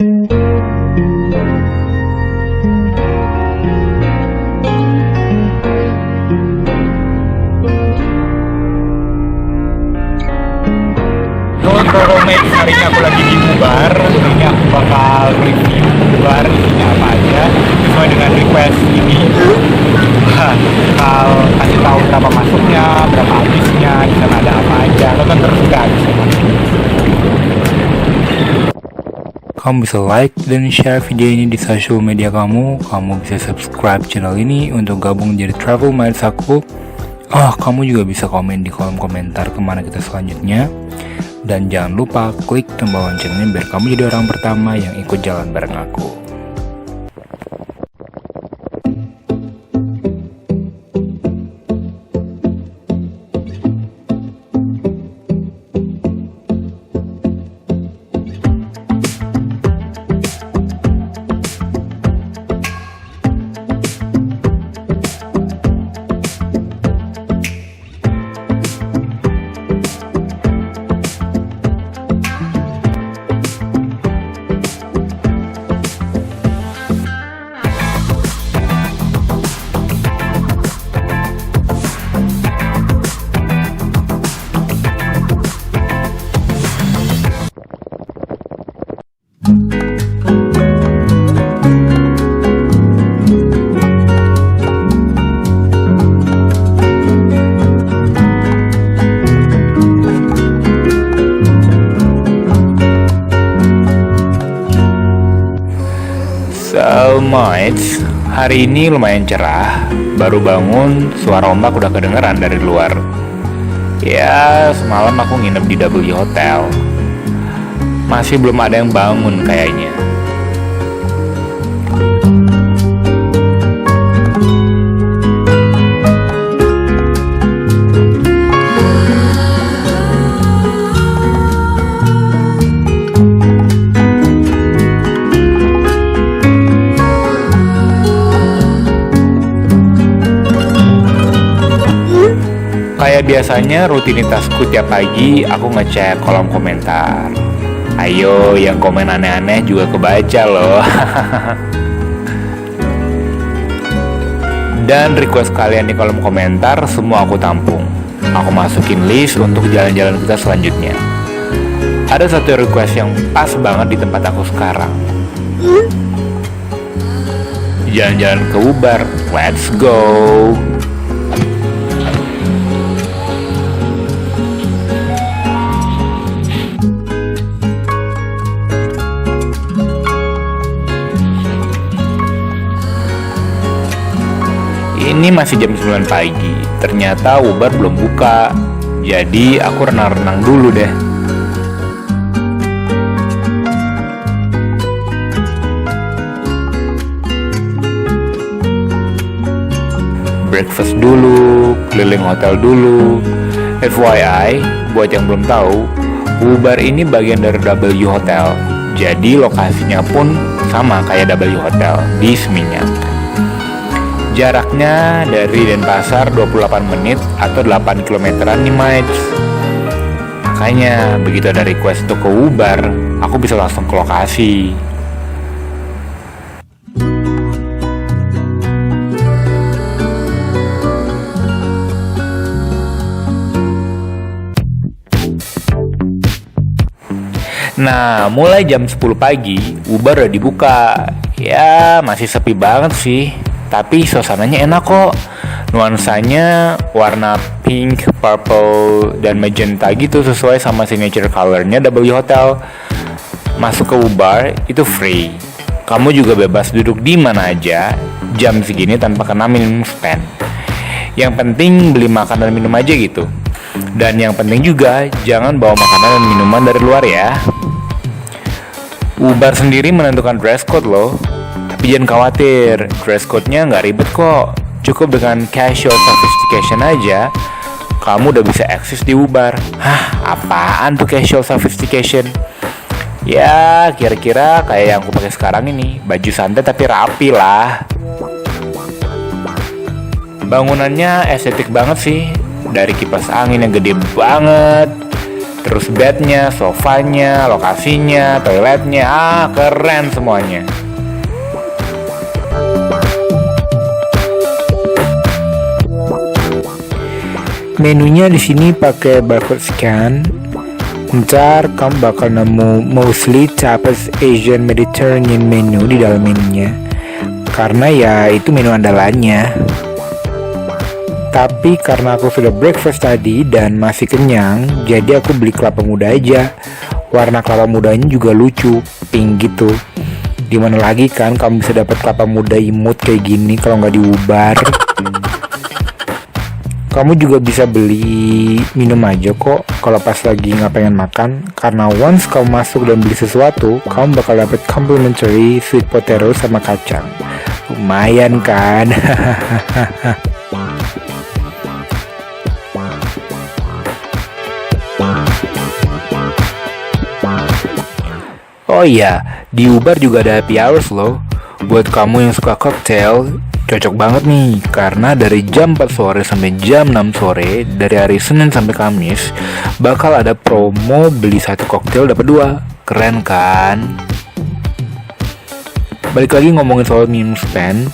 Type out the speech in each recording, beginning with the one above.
Roommate, hari ini aku lagi di Uber. Ini aku bakal review Uber isinya apa aja sesuai dengan request ini. Bakal kasih tahu berapa masuknya, berapa habisnya, di sana ada apa aja. Tonton terus guys. Kamu bisa like dan share video ini di social media kamu. Kamu bisa subscribe channel ini untuk gabung jadi travel mates aku. Kamu juga bisa komen di kolom komentar kemana kita selanjutnya. Dan jangan lupa klik tombol loncengnya biar kamu jadi orang pertama yang ikut jalan bareng aku. So mates, hari ini lumayan cerah. Baru bangun, suara ombak udah kedengeran dari luar. Ya, semalam aku nginep di W Hotel. Masih belum ada yang bangun kayaknya. Kayak biasanya rutinitasku tiap pagi aku ngecek kolom komentar. Ayo yang komen aneh-aneh juga kebaca loh. Dan request kalian di kolom komentar semua aku tampung. Aku masukin list untuk jalan-jalan kita selanjutnya. Ada satu request yang pas banget di tempat aku sekarang. Jalan-jalan ke Uber, let's go. Ini masih jam 9 pagi, ternyata Uber belum buka. Jadi aku renang-renang dulu deh. Breakfast dulu, keliling hotel dulu. FYI, buat yang belum tahu, Uber ini bagian dari W Hotel. Jadi lokasinya pun sama kayak W Hotel di Seminyak. Jaraknya dari Denpasar 28 menit atau 8 kilometeran nih mates. Makanya begitu ada request untuk ke Uber, aku bisa langsung ke lokasi. Nah, mulai jam 10 pagi, Uber udah dibuka. Ya, masih sepi banget sih. Tapi suasananya enak kok. Nuansanya warna pink, purple, dan magenta gitu sesuai sama signature colornya W Hotel. Masuk ke Uber itu free. Kamu juga bebas duduk di mana aja jam segini tanpa kena minimum spend. Yang penting beli makanan dan minum aja gitu. Dan yang penting juga jangan bawa makanan dan minuman dari luar ya. Uber sendiri menentukan dress code loh. Tapi jangan khawatir, dress code-nya nggak ribet kok. Cukup dengan casual sophistication aja, kamu udah bisa eksis di Uber. Apaan tuh casual sophistication? Ya, kira-kira kayak yang aku pakai sekarang ini. Baju santai tapi rapi lah. Bangunannya estetik banget sih. Dari kipas angin yang gede banget, Terus bednya, sofanya, lokasinya, toiletnya, keren semuanya. Menunya di sini pakai barcode scan. Ntar kamu bakal nemu mostly tapas Asian Mediterranean menu di dalam menunya. Karena ya itu menu andalannya. Tapi karena aku sudah breakfast tadi dan masih kenyang, jadi aku beli kelapa muda aja. Warna kelapa mudanya juga lucu, pink gitu. Dimana lagi kan kamu bisa dapat kelapa muda imut kayak gini kalau nggak di Ubar. Kamu juga bisa beli minum aja kok kalau pas lagi nggak pengen makan. Karena once kamu masuk dan beli sesuatu, kamu bakal dapat complimentary sweet potato sama kacang. Lumayan kan? Oh iya, di Ubar juga ada happy hours loh. Buat kamu yang suka koktail, cocok banget nih. Karena dari jam 4 sore sampai jam 6 sore, dari hari Senin sampai Kamis, bakal ada promo beli satu koktail dapat 2. Keren kan? Balik lagi ngomongin soal minimum spend.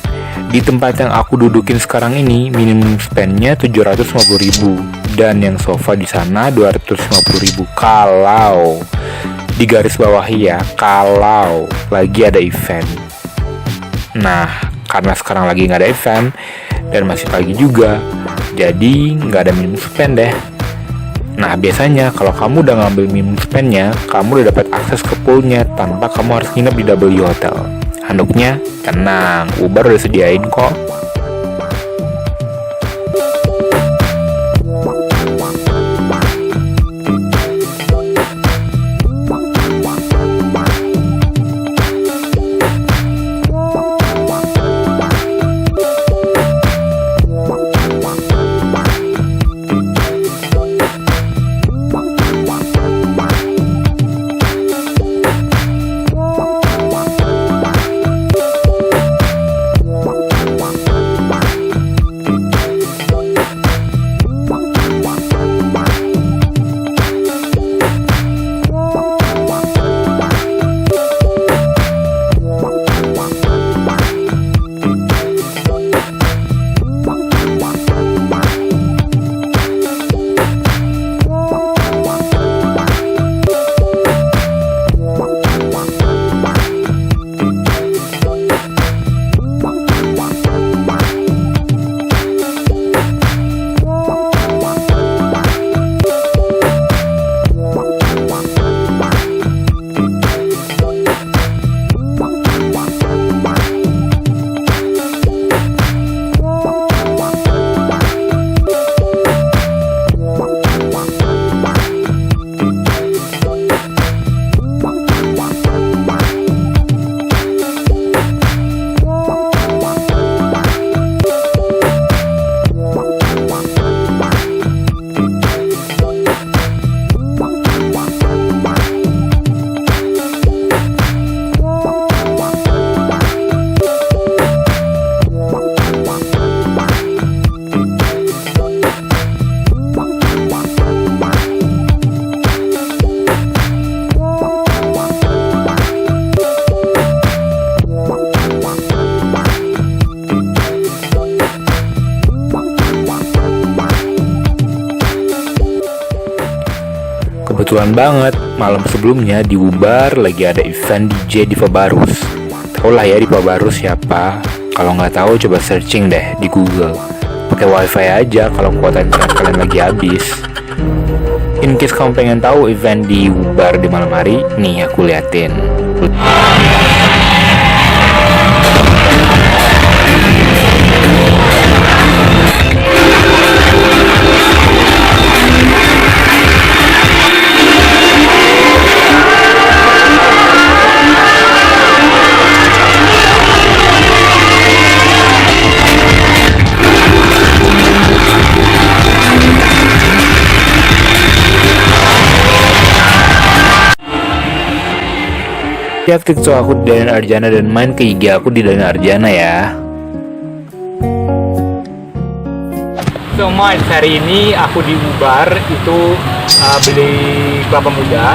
Di tempat yang aku dudukin sekarang ini, minimum spendnya 750.000 dan yang sofa di sana 250.000 kalau di garis bawah ya, kalau lagi ada event. Nah, karena sekarang lagi nggak ada event dan masih pagi juga, jadi nggak ada minimum spend deh. Nah, biasanya kalau kamu udah ngambil minimum spendnya, kamu udah dapat akses ke poolnya tanpa kamu harus nginep di W Hotel. Handuknya tenang, Uber udah sediain kok. Kebetulan banget, malam sebelumnya di Ubar lagi ada event DJ Diva Barus. Tau lah ya Diva Barus siapa? Kalau nggak tahu coba searching deh di Google. Pakai wifi aja kalau kuota internet kalian lagi habis. In case kamu pengen tahu event di Ubar di malam hari, nih aku liatin. Lihat TikTok aku di Daniel Arjana dan main ke IG aku di Daniel Arjana ya. So Miles, hari ini aku di Ubar itu beli kelapa muda,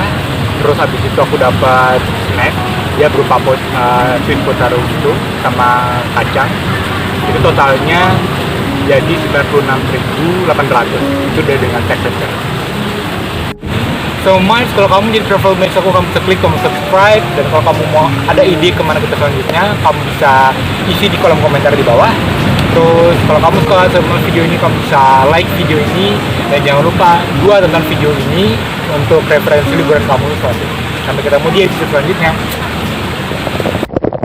terus habis itu aku dapat snack, dia berupa sweet potato gitu sama kacang. Itu totalnya jadi 96.800, itu udah dengan tax and charge. So Miles, kalau kamu jadi travel mate aku, kamu bisa klik tombol subscribe, dan kalau kamu mau ada ide kemana kita selanjutnya, kamu bisa isi di kolom komentar di bawah. Terus kalau kamu suka sama video ini, kamu bisa like video ini, dan jangan lupa tonton video ini untuk referensi liburan kamu selanjutnya. Sampai ketemu di episode selanjutnya.